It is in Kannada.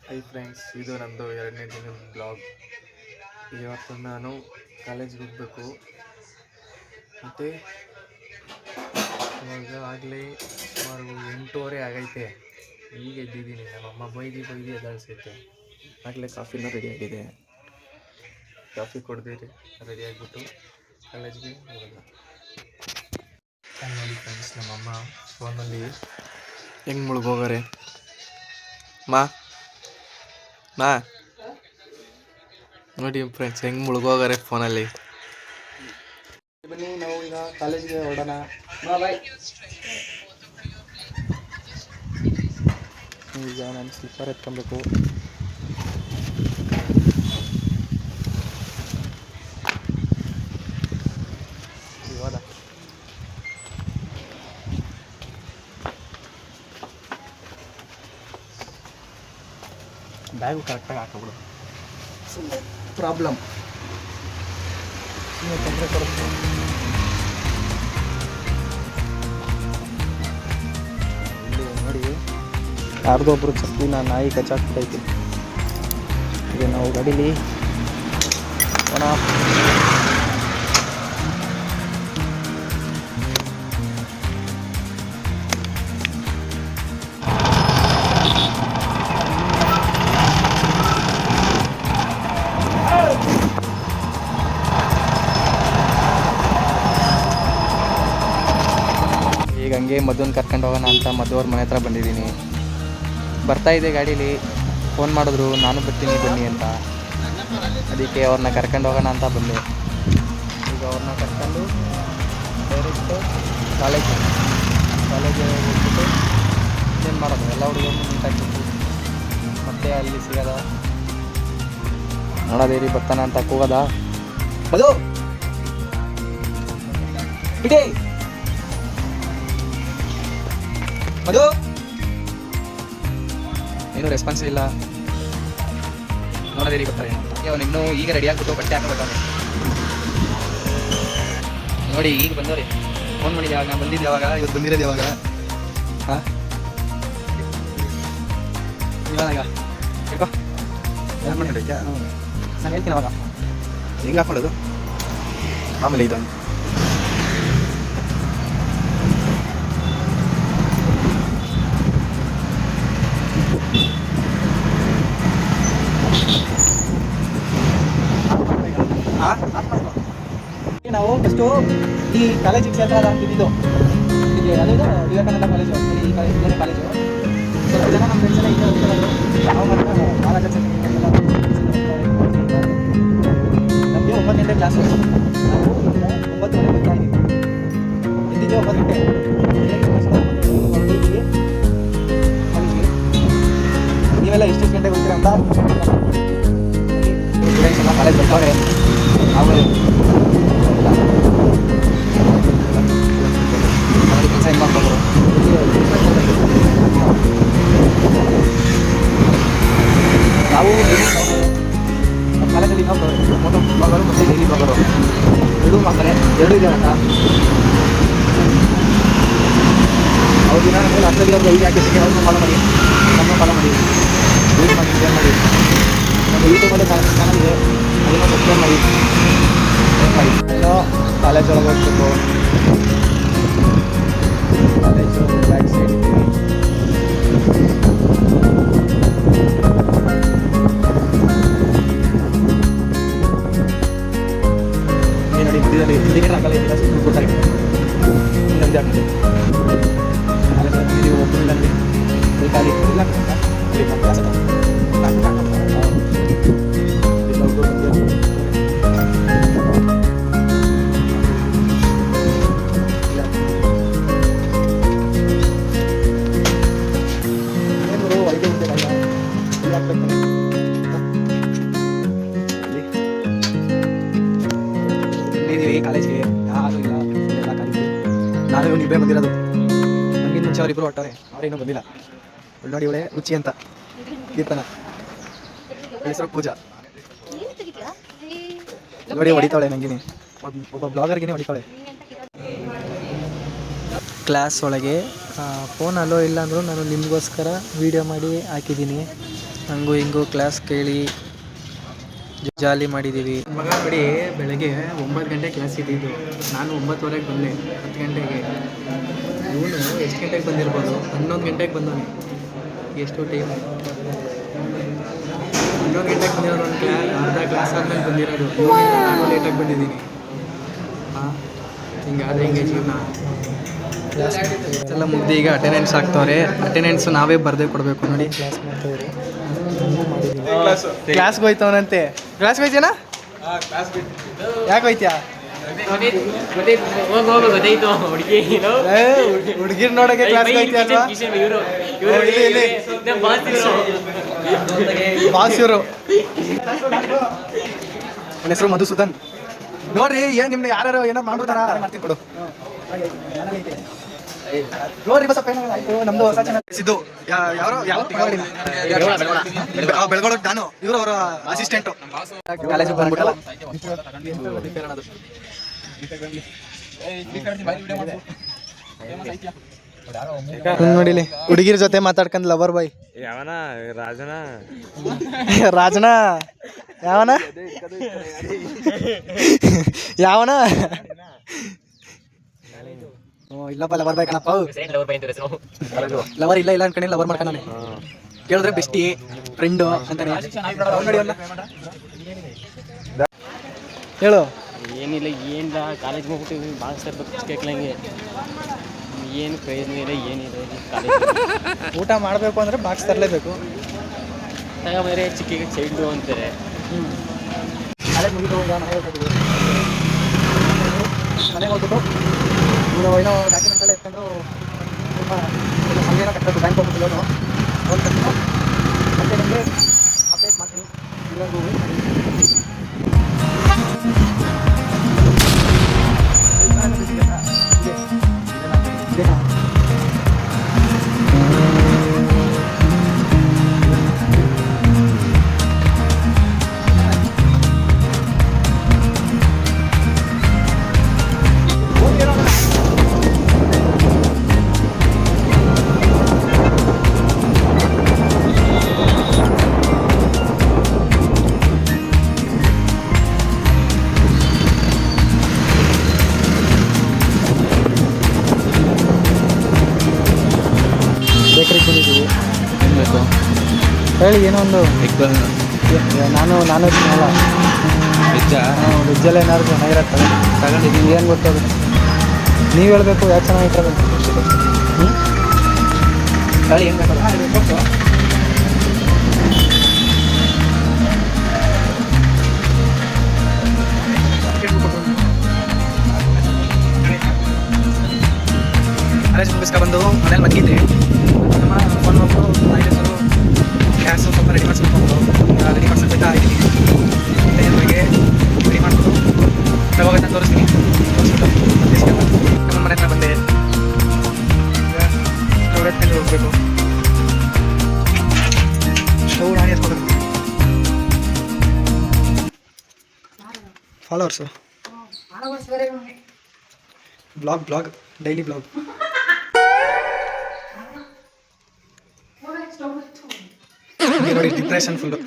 ಹೈ ಫ್ರೆಂಡ್ಸ್, ಇದು ನಮ್ಮದು 2ನೇ ದಿನದ ಬ್ಲಾಗ್. ಇವತ್ತು ನಾನು ಕಾಲೇಜ್ಗೆ ಹೋಗಬೇಕು. ಮತ್ತು ಇವಾಗ ಆಗಲೇ ಸುಮಾರು 8:30 ಆಗೈತೆ. ಈಗ ಎದ್ದಿದ್ದೀನಿ. ನಮ್ಮಮ್ಮ ಬೈದು ಎದ್ದಾಳಿಸೈತೆ. ಆಗಲೇ ಕಾಫಿನೂ ರೆಡಿಯಾಗಿದೆ. ಕಾಫಿ ಕುಡ್ದಿರಿ ರೆಡಿ ಆಗಿಬಿಟ್ಟು ಕಾಲೇಜ್ಗೆ ಹೋಗೋದು. ನೋಡಿ ಫ್ರೆಂಡ್ಸ್, ನಮ್ಮಮ್ಮ ಫೋನಲ್ಲಿ ಹೆಂಗೆ ಮುಳುಗೋಗಾರೆ. ಮಾ ನೋಡಿ ಫ್ರೆಂಡ್ಸ್, ಹೆಂಗೆ ಮುಳುಗೋಗಾರೆ ಫೋನಲ್ಲಿ. ಬನ್ನಿ, ನಾವು ಈಗ ಕಾಲೇಜ್ಗೆ ಹೊರಡೋಣ. ಈಗ ನಾನು ಸ್ಲಿಪ್ಪರ್ ಎತ್ಕೊಬೇಕು. ಇವಾಗ ಬ್ಯಾಗು ಕರೆಕ್ಟಾಗಿ ಹಾಕೋಬಿಡು. ಪ್ರಾಬ್ಲಮ್ ತೊಂದರೆ ಕೊಡುತ್ತೆ. ಇಲ್ಲಿ ನೋಡಿ, ಯಾರ್ದೊಬ್ರು ಚಪ್ಪಲಿನ ನಾಯಿ ಕಚ್ಚಾಕ್ತೈತಿ. ಈಗ ನಾವು ಗಾಡೀಲಿ ಈಗ ಹಂಗೆ ಮದುವನ್ನ ಕರ್ಕೊಂಡು ಹೋಗೋಣ ಅಂತ ಮದುವ್ರ ಮನೆ ಹತ್ರ ಬಂದಿದ್ದೀನಿ. ಬರ್ತಾಯಿದ್ದೆ ಗಾಡೀಲಿ, ಫೋನ್ ಮಾಡಿದ್ರು ನಾನು ಬರ್ತೀನಿ ಬನ್ನಿ ಅಂತ. ಅದಕ್ಕೆ ಅವ್ರನ್ನ ಕರ್ಕೊಂಡು ಹೋಗೋಣ ಅಂತ ಬಂದೆ. ಈಗ ಅವ್ರನ್ನ ಕರ್ಕೊಂಡು ಡೈರೆಕ್ಟು ಕಾಲೇಜಿಗೆ ಹೋಗ್ಬಿಟ್ಟು ಏನು ಮಾಡೋದು, ಎಲ್ಲ ಹುಡುಗರು ನೀಟಾಗಿತ್ತು. ಮತ್ತೆ ಅಲ್ಲಿ ಸಿಗೋದ ನೋಡೋದೇರಿ ಬರ್ತಾನೆ ಅಂತ ಕೂಗೋದ. ಅದು ಇಡೀ ಮಧು ಏನೂ ರೆಸ್ಪಾನ್ಸ್ ಇಲ್ಲ. ನೋಡೋದೇರಿ ಬರ್ತಾರೆ. ಅವನು ಇನ್ನೂ ಈಗ ರೆಡಿ ಆಗ್ಬಿಟ್ಟು ಬಟ್ಟೆ ಹಾಕೋಬೇಕಾದ್ರೆ ನೋಡಿ. ಈಗ ಬಂದವ್ರಿ, ಫೋನ್ ಮಾಡಿದ್ದು ಯಾವಾಗ, ನಾನು ಬಂದಿದ್ದು ಯಾವಾಗ, ಇವತ್ತು ಬಂದಿರೋದು ಯಾವಾಗ? ಹಾಂ, ಇವಾಗ ಯಾಕೋ ಏನು ಮಾಡಿ ನಾನು ಹೇಳ್ತೀನಿ ಅವಾಗ. ಹೆಂಗೆ ಹಾಕೊಳ್ಳೋದು ಆಮೇಲೆ ಇದು ನಾವು ಫಸ್ಟು ಈ ಕಾಲೇಜಿಗೆ ಸೇರ್ತಾರ ಅಂತಿದ್ದು. ಇಲ್ಲಿ ಅದೇದು ವಿವೇಕಾನಂದ ಕಾಲೇಜು, ಈ ಕಾಲೇಜು ಕಾಲೇಜು. ಸ್ವಲ್ಪ ಜನ ನಮ್ಮ ಫ್ರೆಂಡ್ಸ್ ಎಲ್ಲ ಇಲ್ಲೇ ಹೋಗ್ತಾರೆ. ನಾವು ಮಾತ್ರ 4 ಜನ ನಮಗೆ 9 ಗಂಟೆ ಕ್ಲಾಸು. ನಾವು 9:30 ಬರ್ತಾ ಇದ್ದೀವಿ. ಇದ್ದಿದ್ದೆ 9 ಗಂಟೆ ಹೊರಟಿದ್ದೀವಿ ಕಾಲೇಜಿಗೆ. ನೀವೆಲ್ಲ ಎಷ್ಟು ಗಂಟೆಗೆ ಹೋಗ್ತೀರ ಅಂತ ಸ್ಟೂಡೆಂಟ್ಸ್ ಎಲ್ಲ ಕಾಲೇಜ್ ಬರ್ತಾರೆ. ನಾವು ಕೆಲಸ ಹೆಂಗೆ ಮಾಡ್ಬೋದು. ನಾವು ನಮ್ಮ ಕಾಲೇಜಲ್ಲಿ ಫೋಟೋ ಬ್ಲಾಗರು ಮತ್ತು ಡೈಲಿ ಬ್ಲಾಗರು ಎರಡೂ ಮಾಡ್ತಾರೆ. 2 ಇದೆ ಅಂತ ಅವ್ರ ದಿನ ನಮಗೆ ಅಷ್ಟೊಂದು ಐದು ಹಾಕಿದ್ದಕ್ಕೆ ಅವ್ರನ್ನೂ ಫಾಲೋ ಮಾಡಿ, ನಮ್ಮನ್ನು ಫಾಲೋ ಮಾಡಿ, ಯೂಸ್ ಮಾಡಿ, ಶೇರ್ ಮಾಡಿ. ನಮ್ಮ ಯೂಟ್ಯೂಬಲ್ಲಿ ಚಾನಲ್ ಇದೆ, ಅದನ್ನು ಸಬ್ಸ್ಕ್ರೈಬ್ ಮಾಡಿ. ಏನೋ ಕಾಲೇಜ್ ಒಳಗೆ ಹೋಗ್ಬೇಕು. ಕಾಲೇಜು ಬ್ಯಾಕ್ ಸೈಡ್ ನೋಡಿ, ಇಂಡಿಕೇಟರ್ ಹಾಕಲ್ಲ, ಇದೆಲ್ಲ ಸುಮ್ಮನೆ ಕೊಡ್ತಾರೆ. ಇನ್ನೊಂದು ಆಗ್ತದೆ ಕಾಲೇಜ್ ಹೋಗ್ಬಿಟ್ಟು ಖಾಲಿ ಇಲ್ಲ ಕ್ಲಾಸ್ ಕಾಲೇಜ್ಗೆ ಯಾರು ಇಲ್ಲ, ಎಲ್ಲ ಕಾಲೇಜ್. ನಾನು ಇಬ್ಬರೇ ಬಂದಿರೋದು. ನಮಗಿಂತ ಮುಂಚೆ ಅವರಿಬ್ಬರು ಹೊಟ್ಟವ್ರೆ, ಅವರೇನೂ ಬಂದಿಲ್ಲ. ನೋಡಿ, ಇವಳೆ ರುಚಿ ಅಂತ ಕೀರ್ತನ, ಹೆಸರು ಪೂಜಾ. ನೋಡಿ ಹೊಡಿತಾಳೆ, ನಂಗಿನಿ ಒಬ್ಬ ಬ್ಲಾಗರ್ಗೆ ಹೊಡಿತಾಳೆ. ಕ್ಲಾಸ್ ಒಳಗೆ ಫೋನ್ ಅಲೋ ಇಲ್ಲ ಅಂದರೂ ನಾನು ನಿಮಗೋಸ್ಕರ ವೀಡಿಯೋ ಮಾಡಿ ಹಾಕಿದ್ದೀನಿ. ಹಂಗೂ ಹಿಂಗೂ ಕ್ಲಾಸ್ ಕೇಳಿ ಜಾಲಿ ಮಾಡಿದ್ದೀವಿ. ಮಗ ನೋಡಿ, ಬೆಳಗ್ಗೆ 9 ಗಂಟೆ ಕ್ಲಾಸ್ ಇದ್ದಿದ್ದು, ನಾನು 9:30ಗೆ ಬಂದೆ. 10 ಗಂಟೆಗೆ ಇವನು ಎಷ್ಟು ಗಂಟೆಗೆ ಬಂದಿರ್ಬೋದು? 11 ಗಂಟೆಗೆ ಬಂದವನು. ಎಷ್ಟು ಟೈಮ್? 11 ಗಂಟೆಗೆ ಬಂದಿರೋದು. ಒಂದು ಅರ್ಧ ಕ್ಲಾಸ್ ಆದ್ಮೇಲೆ ಬಂದಿರೋದು. ನಾನು ಲೇಟಾಗಿ ಬಂದಿದ್ದೀನಿ. ಹಾಂ, ಹಿಂಗಾದ್ರೆ ಹಿಂಗೆ ಜೀವನ. ಕ್ಲಾಸ್ ಎಲ್ಲ ಮುಗ್ದು ಈಗ ಅಟೆಂಡೆನ್ಸ್ ಹಾಕ್ತವ್ರೆ. ಅಟೆಂಡೆನ್ಸ್ ನಾವೇ ಬರದೇ ಕೊಡಬೇಕು. ನೋಡಿ, ಕ್ಲಾಸ್ ಮಾಡ್ತವ್ರೆ. ಕ್ಲಾಸ್ಗೆ ಹೋಯ್ತವನಂತೆ. ಕ್ಲಾಸ್ಗೆ ಹೋಯ್ತೀನಾ? ಯಾಕೆ ಹೋಯ್ತೀಯಾ? ಹುಡುಗಿರ್ ನೋಡಕ್ಕೆ ಕ್ಲಾಸ್ಗೆ ಹೋಯ್ತೀಯ ಅಲ್ವಾ? ಬಾಸ್ ಇವರು. ನನ್ನ ಹೆಸರು ಮಧುಸೂದನ್. ನೋಡ್ರಿ, ಏನ್ ನಿಮ್ಗೆ ಯಾರು ಏನೋ ಮಾಡ್ಬಿಡ್ತಾರ? ಮಾಡ್ತೀನಿ ಕೊಡು. ನೋಡ್ರಿ ಬಸಪ್ಪ, ಆಯ್ತು ನಮ್ದು ಹೊಸ ಚಾನಲ್ ಸಿದ್ದು. ಯಾವ ಬೆಳಗೋಳಕ್ ನಾನು, ಇವರು ಅವರ ಅಸಿಸ್ಟೆಂಟು. ಕಾಲೇಜಿಗೆ ಬಂದ್ಬಿಟ್ಟಲ್ಲ. ನೋಡಿಲಿ, ಹುಡುಗಿರ ಜೊತೆ ಮಾತಾಡ್ಕೊಂಡ್ ಲವರ್ ಬಾಯ್. ಯಾವನ ರಾಜನ ರಾಜನ ಯಾವನ ಯಾವನ ಇಲ್ಲಪ್ಪ, ಲವರ್ ಬಾಯ್ ಕಣಪ್ಪ. ಲವರ್ ಇಲ್ಲ ಅನ್ಕೊಂಡಿ, ಲವರ್ ಮಾಡ್ಕೊಂಡ. ಕೇಳಿದ್ರೆ ಬೆಸ್ಟಿ ಫ್ರೆಂಡು ಅಂತಾನೆ. ನೋಡಿ ಅಲ್ಲ, ಹೇಳು. ಏನಿಲ್ಲ, ಏನಿಲ್ಲ, ಕಾಲೇಜ್ ಹೋಗ್ಬಿಟ್ಟು ಬಾಕ್ಸ್ ತರ್ಬೇಕು ಕೇಕ್ಲಂಗೆ. ಏನು ಪ್ರಯೋಜನ ಇಲ್ಲ, ಏನಿಲ್ಲ. ಕಾಲೇಜ್ ಊಟ ಮಾಡಬೇಕು ಅಂದರೆ ಬಾಕ್ಸ್ ತರಲೇಬೇಕು. ತಗೊಂಬಂದ್ರೆ ಚಿಕ್ಕಿಗೆ ಚೈಲ್ಡು ಅಂತಾರೆ. ಕಾಲೇಜ್ ಮುಗಿದು ಮನೆಗೆ ಹೋಗ್ಬಿಟ್ಟು ಇವರು ಏನೋ ಡಾಕ್ಯುಮೆಂಟ್ಸ್ ಎಲ್ಲ ಎತ್ಕೊಂಡು ತುಂಬ ಸಮಯನ ಕಟ್ಟಬೇಕು. ಬ್ಯಾಂಕ್ ಹೋಗ್ಬಿಟ್ಟು ಲೋನು ಕಟ್ಟು. ಮತ್ತೆ ನಮಗೆ ಅಪ್ಡೇಟ್ ಮಾಡ್ತೀನಿ. ಇವಾಗ ಬೇಕ್ರಿಗೆ ಬಂದಿದ್ದೀವಿ. ಏನು ಬೇಕು ಹೇಳಿ? ಏನೋ ಒಂದು ನಾನು ತಿನ್ನಲ್ಲ. ವೆಜ್ಜಲ್ಲಿ ಏನಾದ್ರು ಚೆನ್ನಾಗಿರತ್ತೆ ತಗೊಂಡಿದ್ದೀವಿ. ಏನು ಗೊತ್ತದು? ನೀವು ಹೇಳಬೇಕು ಯಾಕೆ ಚೆನ್ನಾಗಿರ್ತದೆ. ಹೇಳಿ, ಏನು ಬೇಕು? ಕಾಲೇಜ್ ಮುಗಿಸ್ಕೊಂಡು ಮನೇಲಿ ಮಲಗಿದ್ದೆ. ನಮ್ಮ ಫೋನ್ ಮಾಡ್ಬಿಟ್ಟು ಹೆಸರು ಗ್ಯಾಸು ಸ್ವಲ್ಪ ರೆಡಿ ಮಾಡ್ಸ್ಕೊಳ್ತಾ ಇದ್ದೀನಿ. ಬಗ್ಗೆ ರೆಡಿ ಮಾಡಿಬಿಟ್ಟು ಹೋಗೋದನ್ನ ತೋರಿಸ್ತೀನಿ. ನಮ್ಮ ಮನೆ ಹತ್ರ ಬಂದೆ. ಸ್ಟವ್ ಎತ್ಕೊಂಡು ಹೋಗ್ಬೇಕು. ಸ್ಟವ್ ನಾನೇ ಎತ್ಕೊಬೇಕು. Followers blog daily blog. ನೋಡಿ, ಡಿಪ್ರೆಷನ್ ಫುಲ್ಲು.